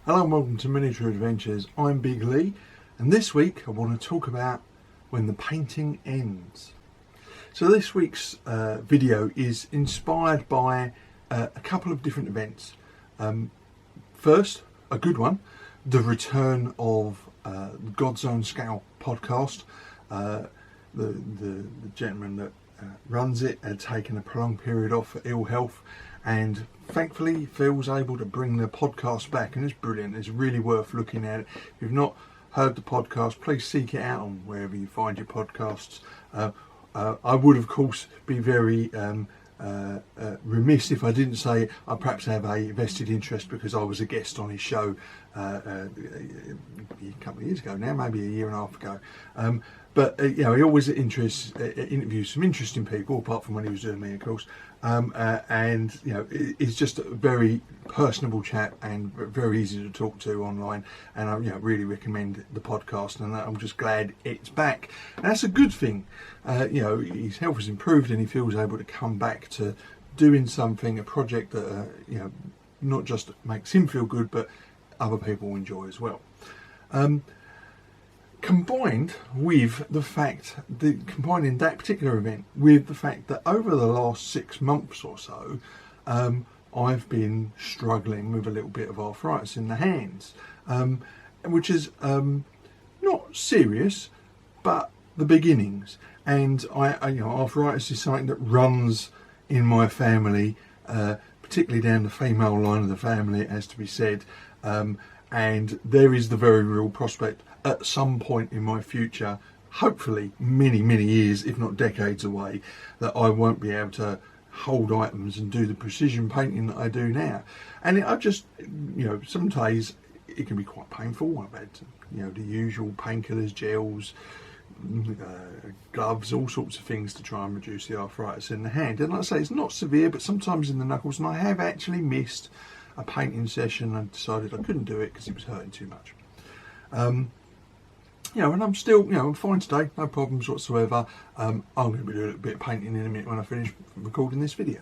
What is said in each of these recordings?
Hello and welcome to Miniature Adventures. I'm Big Lee, and this week I want to talk about when the painting ends. So this week's video is inspired by a couple of different events. First, a good one, the return of God's Own Scale podcast. The gentleman that runs it had taken a prolonged period off for ill health, and thankfully feels able to bring the podcast back, and it's brilliant. It's really worth looking at it. If you've not heard the podcast, please seek it out on wherever you find your podcasts. I would of course be very remiss if I didn't say I perhaps have a vested interest because I was a guest on his show a couple of years ago now, maybe a year and a half ago. But he always interviews some interesting people, apart from when he was doing me, of course. And he's just a very personable chap and very easy to talk to online. And I really recommend the podcast, and I'm just glad it's back. And that's a good thing. His health has improved, and he feels able to come back to doing something, a project that not just makes him feel good, but other people enjoy as well. Combined with the fact that, combining that particular event with the fact that over the last 6 months or so, I've been struggling with a little bit of arthritis in the hands, which is not serious, but the beginnings. And arthritis is something that runs in my family, particularly down the female line of the family, it has to be said. And there is the very real prospect at some point in my future, hopefully many years, if not decades away, that I won't be able to hold items and do the precision painting that I do now. And I just, some days it can be quite painful. I've had, the usual painkillers, gels, gloves, all sorts of things to try and reduce the arthritis in the hand. And like I say, it's not severe, but sometimes in the knuckles, and I have actually missed a painting session and decided I couldn't do it because it was hurting too much. And I'm still, I'm fine today, no problems whatsoever. I'm going to be doing a little bit of painting in a minute when I finish recording this video.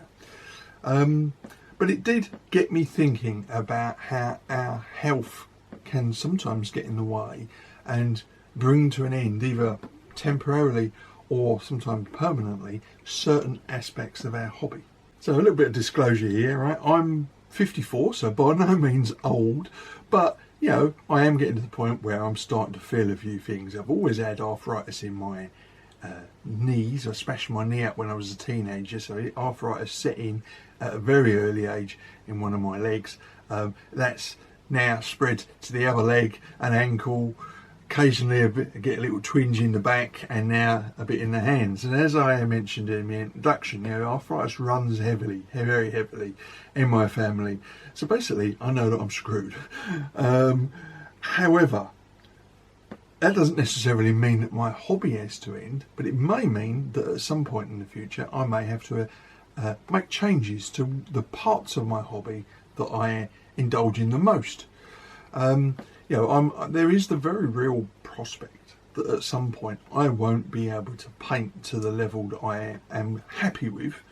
But it did get me thinking about how our health can sometimes get in the way and bring to an end, either temporarily or sometimes permanently, certain aspects of our hobby. So a little bit of disclosure here, right? I'm 54, so by no means old, but I am getting to the point where I'm starting to feel a few things. I've always had arthritis in my knees. I smashed my knee up when I was a teenager, so arthritis set in at a very early age in one of my legs. That's now spread to the other leg and ankle. Occasionally I get a little twinge in the back, and now a bit in the hands. And as I mentioned in my introduction, arthritis runs heavily, very heavily in my family. So basically, I know that I'm screwed. However, that doesn't necessarily mean that my hobby has to end, but it may mean that at some point in the future, I may have to make changes to the parts of my hobby that I indulge in the most. There is the very real prospect that at some point I won't be able to paint to the level that I am happy with,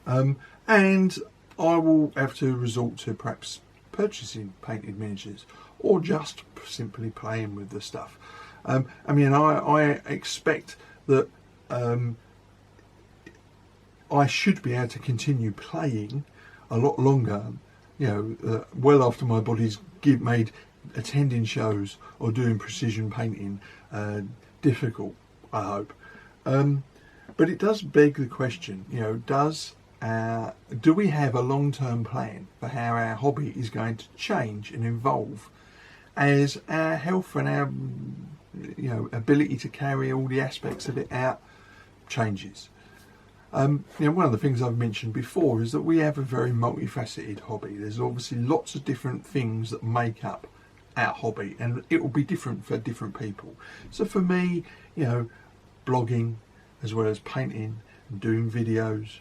and I will have to resort to perhaps purchasing painted miniatures or just simply playing with the stuff. I expect that I should be able to continue playing a lot longer, well after my body's made attending shows or doing precision painting difficult, I hope. But it does beg the question, do we have a long-term plan for how our hobby is going to change and evolve as our health and our ability to carry all the aspects of it out changes? One of the things I've mentioned before is that we have a very multifaceted hobby. There's obviously lots of different things that make up our hobby, and it will be different for different people. So for me, blogging as well as painting and doing videos,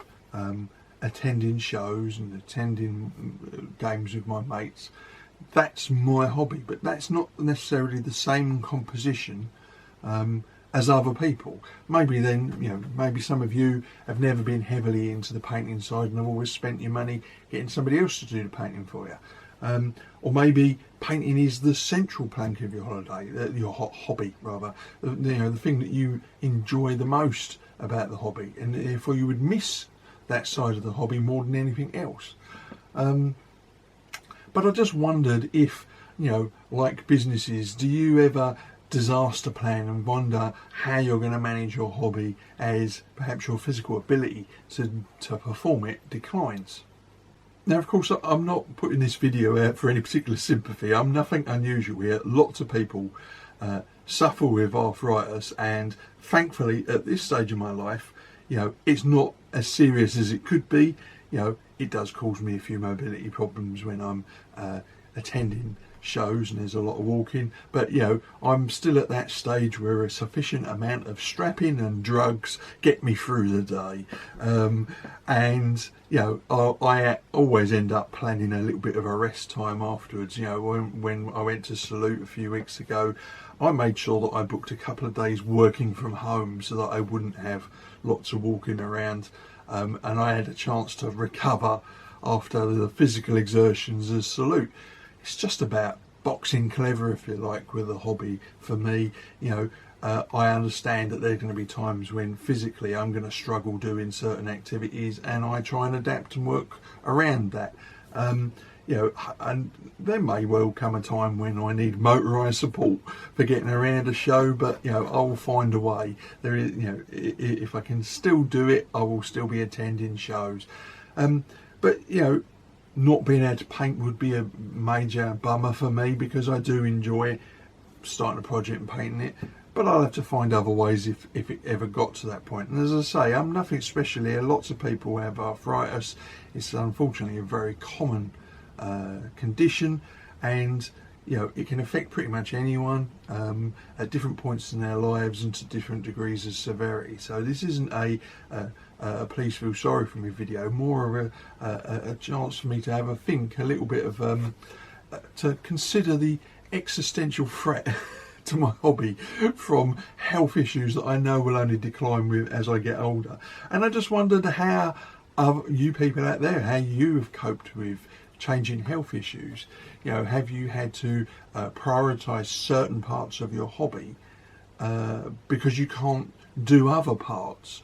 attending shows and attending games with my mates, that's my hobby. But that's not necessarily the same composition as other people. Maybe then, maybe some of you have never been heavily into the painting side and have always spent your money getting somebody else to do the painting for you. or maybe painting is the central plank of your holiday, your hobby rather, the thing that you enjoy the most about the hobby, and therefore you would miss that side of the hobby more than anything else. But I just wondered if, like businesses, do you ever disaster plan and wonder how you're going to manage your hobby as perhaps your physical ability to perform it declines? Now, of course, I'm not putting this video out for any particular sympathy. I'm nothing unusual here. Lots of people suffer with arthritis, and thankfully at this stage of my life, it's not as serious as it could be. It does cause me a few mobility problems when I'm attending shows and there's a lot of walking, but I'm still at that stage where a sufficient amount of strapping and drugs get me through the day, and I always end up planning a little bit of a rest time afterwards. When I went to Salute a few weeks ago, I made sure that I booked a couple of days working from home so that I wouldn't have lots of walking around, and I had a chance to recover after the physical exertions of Salute. It's just about boxing clever, if you like, with a hobby for me. I understand that there are going to be times when physically I'm going to struggle doing certain activities, and I try and adapt and work around that. And there may well come a time when I need motorised support for getting around a show, but I'll find a way. There is, if I can still do it, I will still be attending shows. But not being able to paint would be a major bummer for me, because I do enjoy starting a project and painting it, but I'll have to find other ways if it ever got to that point. And as I say, I'm nothing special here. Lots of people have arthritis. It's unfortunately a very common condition, and it can affect pretty much anyone at different points in their lives and to different degrees of severity. So this isn't a please feel sorry for me video, more of a chance for me to have a think, a little bit of to consider the existential threat to my hobby from health issues that I know will only decline with as I get older. And I just wondered how you people out there, how you have coped with changing health issues. Have you had to prioritise certain parts of your hobby because you can't do other parts?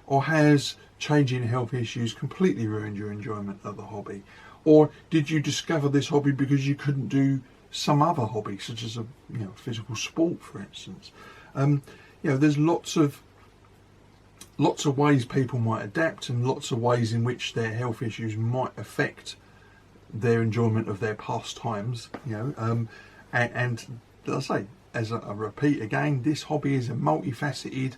Or has changing health issues completely ruined your enjoyment of the hobby? Or did you discover this hobby because you couldn't do some other hobby, such as a physical sport, for instance? There's lots of ways people might adapt, and lots of ways in which their health issues might affect their enjoyment of their pastimes. And as I say, as I repeat again, this hobby is a multifaceted,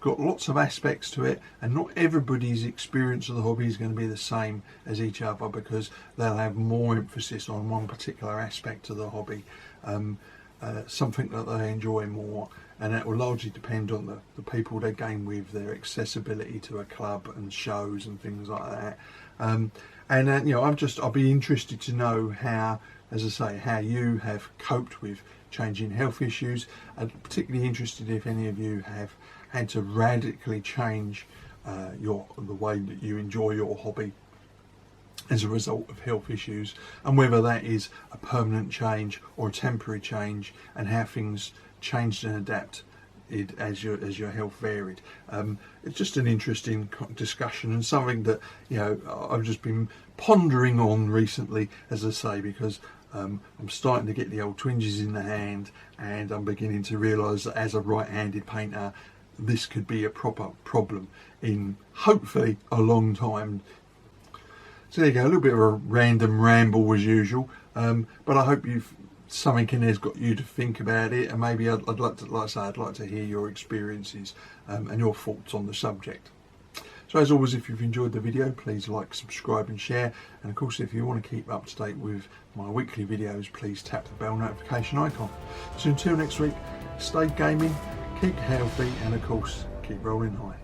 got lots of aspects to it, and not everybody's experience of the hobby is going to be the same as each other, because they'll have more emphasis on one particular aspect of the hobby, something that they enjoy more, and that will largely depend on the people they game with, their accessibility to a club and shows and things like that. I'll be interested to know how, as I say, how you have coped with changing health issues. I'm particularly interested if any of you have had to radically change the way that you enjoy your hobby as a result of health issues, and whether that is a permanent change or a temporary change, and how things changed and adapted as your health varied. It's just an interesting discussion, and something that I've just been pondering on recently, as I say, because I'm starting to get the old twinges in the hand, and I'm beginning to realise that as a right-handed painter, this could be a proper problem in hopefully a long time. So there you go, a little bit of a random ramble as usual, but I hope something in there's got you to think about it, and maybe I'd like to hear your experiences and your thoughts on the subject. So as always, if you've enjoyed the video, please like, subscribe and share, and of course if you want to keep up to date with my weekly videos, please tap the bell notification icon. So until next week, stay gaming, keep healthy, and of course keep rolling high.